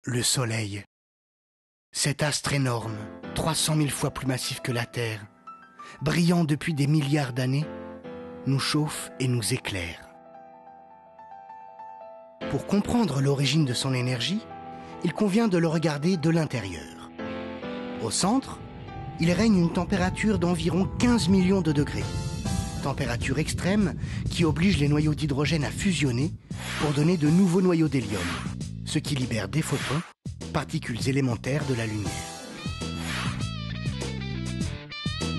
Le Soleil. Cet astre énorme, 300 000 fois plus massif que la Terre, brillant depuis des milliards d'années, nous chauffe et nous éclaire. Pour comprendre l'origine de son énergie, il convient de le regarder de l'intérieur. Au centre, il règne une température d'environ 15 millions de degrés. Température extrême qui oblige les noyaux d'hydrogène à fusionner pour donner de nouveaux noyaux d'hélium, ce qui libère des photons, particules élémentaires de la lumière.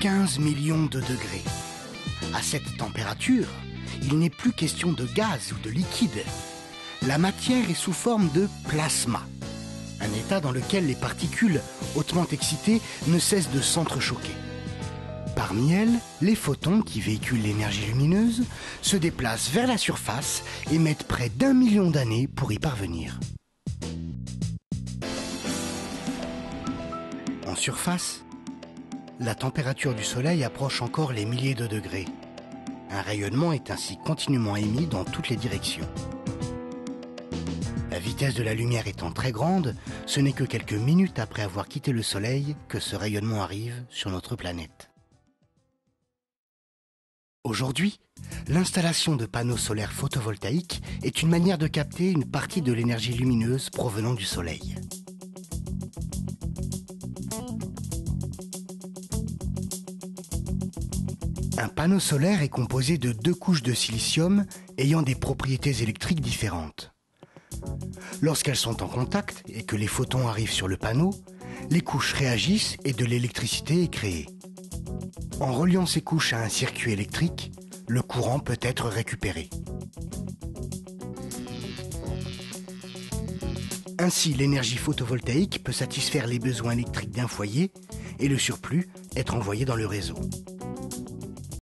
15 millions de degrés. À cette température, il n'est plus question de gaz ou de liquide. La matière est sous forme de plasma, un état dans lequel les particules hautement excitées ne cessent de s'entrechoquer. Parmi elles, les photons qui véhiculent l'énergie lumineuse se déplacent vers la surface et mettent près d'1 million d'années pour y parvenir. En surface, la température du Soleil approche encore les milliers de degrés. Un rayonnement est ainsi continuellement émis dans toutes les directions. La vitesse de la lumière étant très grande, ce n'est que quelques minutes après avoir quitté le Soleil que ce rayonnement arrive sur notre planète. Aujourd'hui, l'installation de panneaux solaires photovoltaïques est une manière de capter une partie de l'énergie lumineuse provenant du Soleil. Un panneau solaire est composé de 2 couches de silicium ayant des propriétés électriques différentes. Lorsqu'elles sont en contact et que les photons arrivent sur le panneau, les couches réagissent et de l'électricité est créée. En reliant ces couches à un circuit électrique, le courant peut être récupéré. Ainsi, l'énergie photovoltaïque peut satisfaire les besoins électriques d'un foyer et le surplus être envoyé dans le réseau.